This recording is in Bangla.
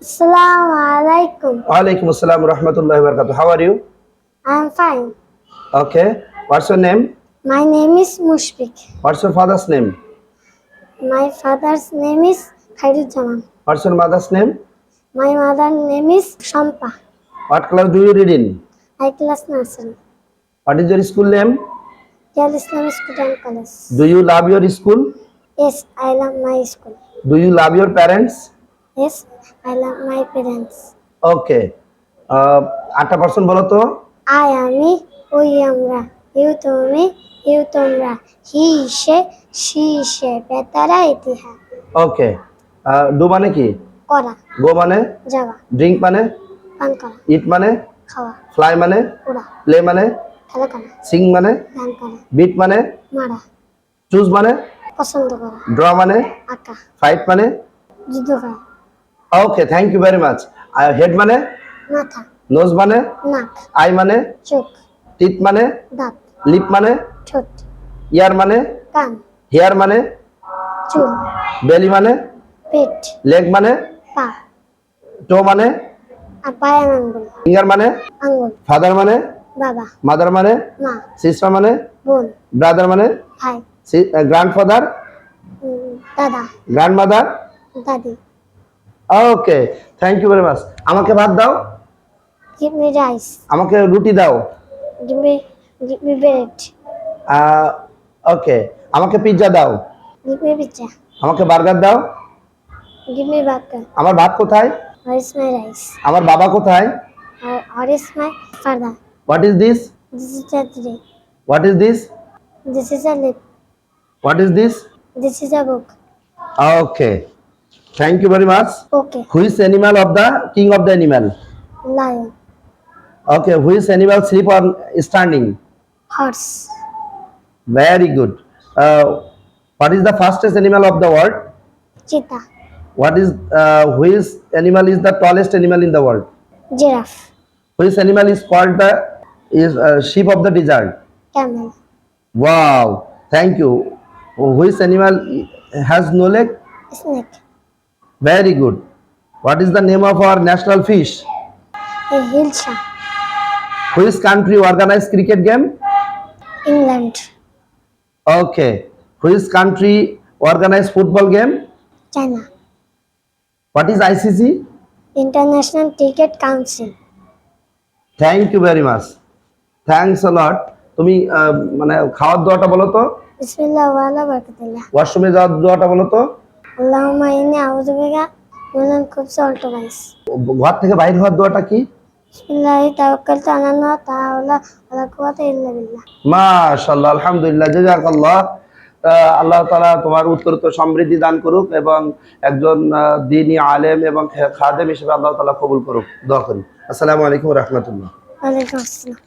Assalamu alaikum. Walaikum assalam wa rahmatullahi wa barakatuh. How are you? I'm fine. Okay. What's your name? My name is Mushfiq. What's your father's name? My father's name is Khairujaman. What's your mother's name? My mother's name is Shampa. What class do you read in? I class nursery. What is your school name? Yale Islamic Student College. Do you love your school? Yes, I love my school. Do you love your parents? Yes, I love my parents. Okay. 8% বলো তো। I আমি ওই আমরা ইউ তুমি ইউ তোমরা হি সে বেতারা ইতিহাস ওকে। ডু মানে কি? করা গো মানে? যাওয়া ড্রিঙ্ক মানে? পান করা ইট মানে? খাওয়া ফ্লাই মানে? উড়া প্লে মানে? খেলা করা সিং মানে? গান করা বিট মানে? মারা চুজ মানে? পছন্দ করা ড্র মানে? আঁকা ফাইট মানে? যুদ্ধ করা okay, thank you very much. Head মানে? মাথা নোজ মানে? নাক আই মানে? চোখ টিথ মানে? দাঁত লিপ মানে? ঠোঁট ইয়ার মানে? কান হেয়ার মানে? চুল বেলি মানে? পেট লেগ মানে? পা টো মানে? পায়ের আঙ্গুল ফিঙ্গার মানে? আঙ্গুল ফাদার মানে? বাবা মাদার মানে? মা সিস্টার মানে? বোন ব্রাদার মানে? ভাই গ্র্যান্ডফাদার, দাদা গ্র্যান্ডমাদার। দাদি ওকে, থ্যাংক ইউ ভেরি মাচ। আমাকে ভাত দাও, give me rice আমাকে রুটি দাও। give me bread ওকে, আমাকে পিৎজা দাও, give me pizza আমাকে বার্গার দাও। give me burger আমার ভাত কোথায়? where is my rice আমার বাবা কোথায়? where is my father what is this? this is a tree what is this? this is a lip what is this? this is a book okay, thank you very much. okay which animal of the king of the animal? lion okay, which animal sleep on standing? horse Very good. What is the fastest animal of the world? cheetah What is which animal is the tallest animal in the world? giraffe Which animal is called the sheep of the desert? camel Wow, thank you. Which animal has no leg? snake Very good. What is the name of our national fish? a hilsa Which country organized cricket game? England Okay. Which country organized football game? China What is ICC? International Cricket Council Thank you very much. Thanks a lot. তুমি মানে খাওয়ার দোয়াটা বলো তো। বিসমিল্লাহ ওয়ালা বারাকাতুল্লাহ ওয়াশরুমে যাওয়ার দোয়াটা বলো তো। আল্লাহুম্মা ইন্নী আউযু বিকা মিনাল খুবসি ওয়াল খাবাইস ঘর থেকে বাইরে হওয়ার দোয়াটা কি? বিসমিল্লাহি তাওয়াক্কালতু আলাল্লাহ লা হাওলা ওয়ালা কুওয়াতা ইল্লা বিল্লাহ মাশাআল্লাহ, আলহামদুলিল্লাহ, জাযাকাল্লাহ। আল্লাহ তাআলা তোমার উত্তরোত্তর সমৃদ্ধি দান করুক এবং একজন দ্বীনী আলেম এবং খাদেম হিসেবে আল্লাহ তাআলা কবুল করুক। দোয়া করি। আসসালামু আলাইকুম ওয়া রাহমাতুল্লাহ। ওয়া আলাইকুম আসসালাম।